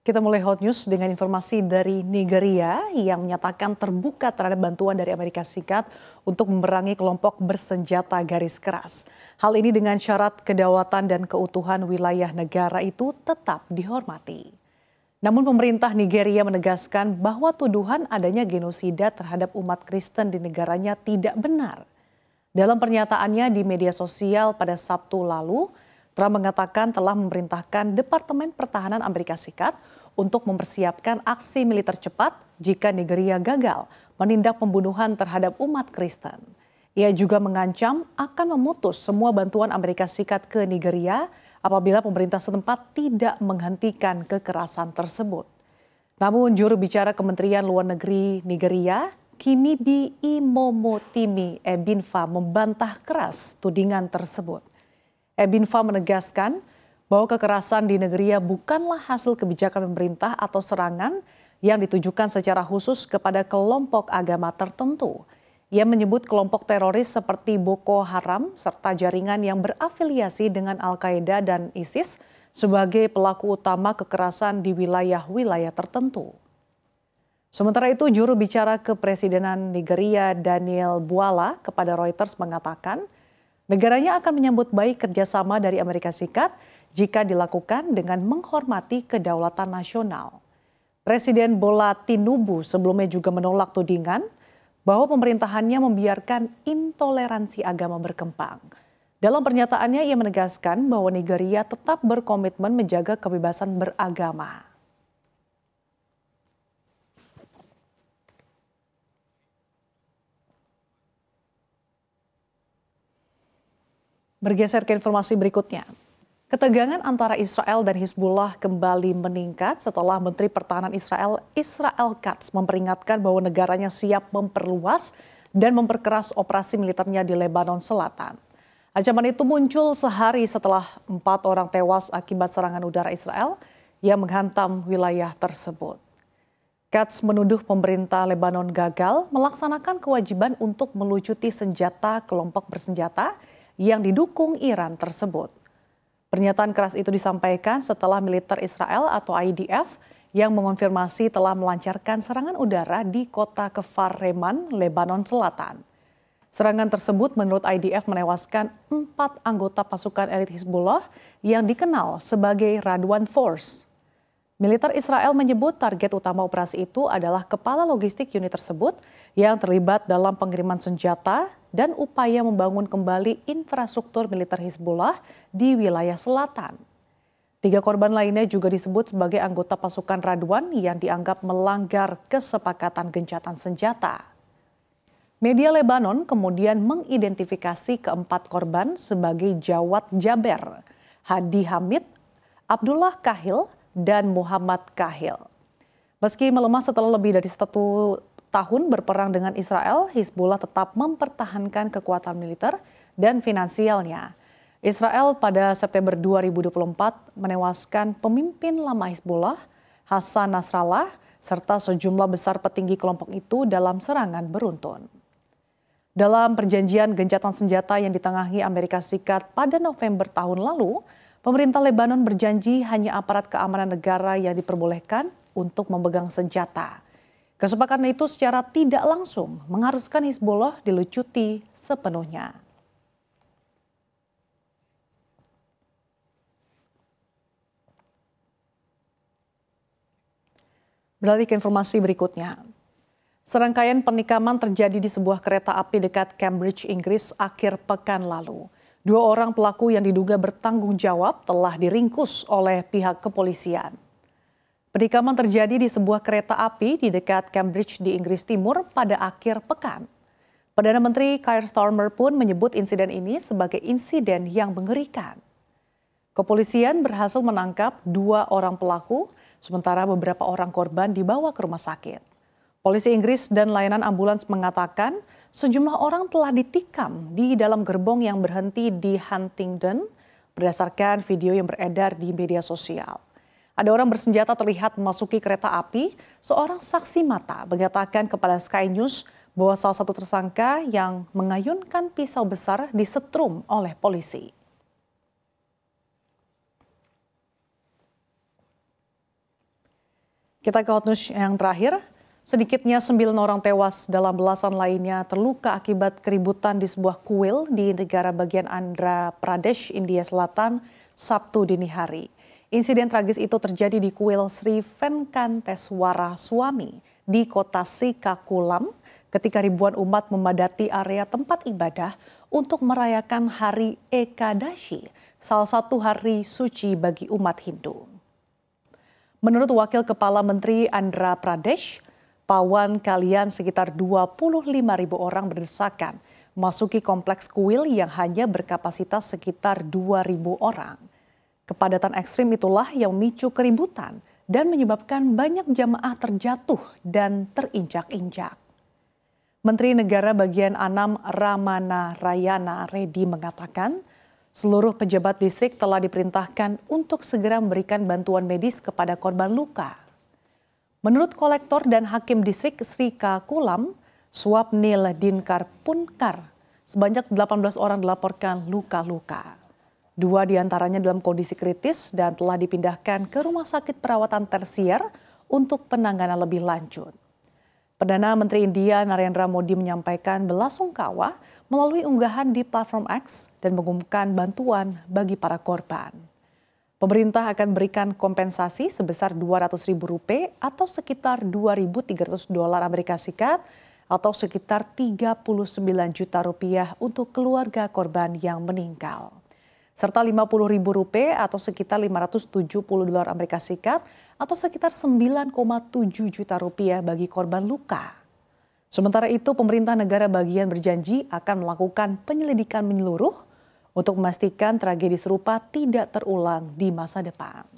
Kita mulai hot news dengan informasi dari Nigeria yang menyatakan terbuka terhadap bantuan dari Amerika Serikat untuk memerangi kelompok bersenjata garis keras. Hal ini dengan syarat kedaulatan dan keutuhan wilayah negara itu tetap dihormati. Namun pemerintah Nigeria menegaskan bahwa tuduhan adanya genosida terhadap umat Kristen di negaranya tidak benar. Dalam pernyataannya di media sosial pada Sabtu lalu, Trump mengatakan telah memerintahkan Departemen Pertahanan Amerika Serikat untuk mempersiapkan aksi militer cepat jika Nigeria gagal menindak pembunuhan terhadap umat Kristen. Ia juga mengancam akan memutus semua bantuan Amerika Serikat ke Nigeria apabila pemerintah setempat tidak menghentikan kekerasan tersebut. Namun juru bicara Kementerian Luar Negeri Nigeria, Kimibi Imomotimi Ebinfa membantah keras tudingan tersebut. Ebinfa menegaskan bahwa kekerasan di Nigeria bukanlah hasil kebijakan pemerintah atau serangan yang ditujukan secara khusus kepada kelompok agama tertentu. Ia menyebut kelompok teroris seperti Boko Haram serta jaringan yang berafiliasi dengan Al-Qaeda dan ISIS sebagai pelaku utama kekerasan di wilayah-wilayah tertentu. Sementara itu, juru bicara Kepresidenan Nigeria Daniel Bwala kepada Reuters mengatakan negaranya akan menyambut baik kerjasama dari Amerika Serikat jika dilakukan dengan menghormati kedaulatan nasional. Presiden Bola Tinubu sebelumnya juga menolak tudingan bahwa pemerintahannya membiarkan intoleransi agama berkembang. Dalam pernyataannya ia menegaskan bahwa Nigeria tetap berkomitmen menjaga kebebasan beragama. Bergeser ke informasi berikutnya. Ketegangan antara Israel dan Hizbullah kembali meningkat setelah Menteri Pertahanan Israel Katz memperingatkan bahwa negaranya siap memperluas dan memperkeras operasi militernya di Lebanon Selatan. Ancaman itu muncul sehari setelah 4 orang tewas akibat serangan udara Israel yang menghantam wilayah tersebut. Katz menuduh pemerintah Lebanon gagal melaksanakan kewajiban untuk melucuti senjata kelompok bersenjata yang didukung Iran tersebut. Pernyataan keras itu disampaikan setelah militer Israel atau IDF yang mengonfirmasi telah melancarkan serangan udara di kota Kfar Reman, Lebanon Selatan. Serangan tersebut menurut IDF menewaskan 4 anggota pasukan elit Hizbullah yang dikenal sebagai Radwan Force. Militer Israel menyebut target utama operasi itu adalah kepala logistik unit tersebut yang terlibat dalam pengiriman senjata dan upaya membangun kembali infrastruktur militer Hizbullah di wilayah selatan. 3 korban lainnya juga disebut sebagai anggota pasukan Radwan yang dianggap melanggar kesepakatan gencatan senjata. Media Lebanon kemudian mengidentifikasi keempat korban sebagai Jawad Jaber, Hadi Hamid, Abdullah Kahil, dan Muhammad Kahil. Meski melemah setelah lebih dari 1 tahun berperang dengan Israel, Hizbullah tetap mempertahankan kekuatan militer dan finansialnya. Israel pada September 2024 menewaskan pemimpin lama Hizbullah, Hassan Nasrallah, serta sejumlah besar petinggi kelompok itu dalam serangan beruntun. Dalam perjanjian gencatan senjata yang ditengahi Amerika Serikat pada November tahun lalu, pemerintah Lebanon berjanji hanya aparat keamanan negara yang diperbolehkan untuk memegang senjata. Kesepakatan itu secara tidak langsung mengharuskan Hizbullah dilucuti sepenuhnya. Beralih ke informasi berikutnya. Serangkaian penikaman terjadi di sebuah kereta api dekat Cambridge, Inggris akhir pekan lalu. 2 orang pelaku yang diduga bertanggung jawab telah diringkus oleh pihak kepolisian. Penikaman terjadi di sebuah kereta api di dekat Cambridge di Inggris Timur pada akhir pekan. Perdana Menteri Keir Starmer pun menyebut insiden ini sebagai insiden yang mengerikan. Kepolisian berhasil menangkap 2 orang pelaku, sementara beberapa orang korban dibawa ke rumah sakit. Polisi Inggris dan layanan ambulans mengatakan sejumlah orang telah ditikam di dalam gerbong yang berhenti di Huntingdon berdasarkan video yang beredar di media sosial. Ada orang bersenjata terlihat memasuki kereta api. Seorang saksi mata mengatakan kepada Sky News bahwa salah satu tersangka yang mengayunkan pisau besar disetrum oleh polisi. Kita ke hot news yang terakhir. Sedikitnya 9 orang tewas dalam belasan lainnya terluka akibat keributan di sebuah kuil di negara bagian Andhra Pradesh, India Selatan, Sabtu dini hari. Insiden tragis itu terjadi di kuil Sri Venkateswara Swami di kota Srikakulam ketika ribuan umat memadati area tempat ibadah untuk merayakan Hari Ekadashi, salah satu hari suci bagi umat Hindu. Menurut Wakil Kepala Menteri Andhra Pradesh, pawang kalian sekitar 25.000 orang berdesakan masuki kompleks kuil yang hanya berkapasitas sekitar 2.000 orang. Kepadatan ekstrim itulah yang memicu keributan dan menyebabkan banyak jamaah terjatuh dan terinjak-injak. Menteri Negara Bagian Anam Ramana Rayana Reddy mengatakan, seluruh pejabat distrik telah diperintahkan untuk segera memberikan bantuan medis kepada korban luka. Menurut kolektor dan hakim distrik Srikakulam, Swapnil Dinkar Punkar, sebanyak 18 orang dilaporkan luka-luka. 2 diantaranya dalam kondisi kritis dan telah dipindahkan ke rumah sakit perawatan tersier untuk penanganan lebih lanjut. Perdana Menteri India Narendra Modi menyampaikan belasungkawa melalui unggahan di platform X dan mengumumkan bantuan bagi para korban. Pemerintah akan berikan kompensasi sebesar Rp200.000 atau sekitar $2.300 Amerika Serikat atau sekitar Rp39 juta untuk keluarga korban yang meninggal. Serta Rp50.000 atau sekitar $570 Amerika Serikat atau sekitar Rp9,7 juta bagi korban luka. Sementara itu, pemerintah negara bagian berjanji akan melakukan penyelidikan menyeluruh untuk memastikan tragedi serupa tidak terulang di masa depan.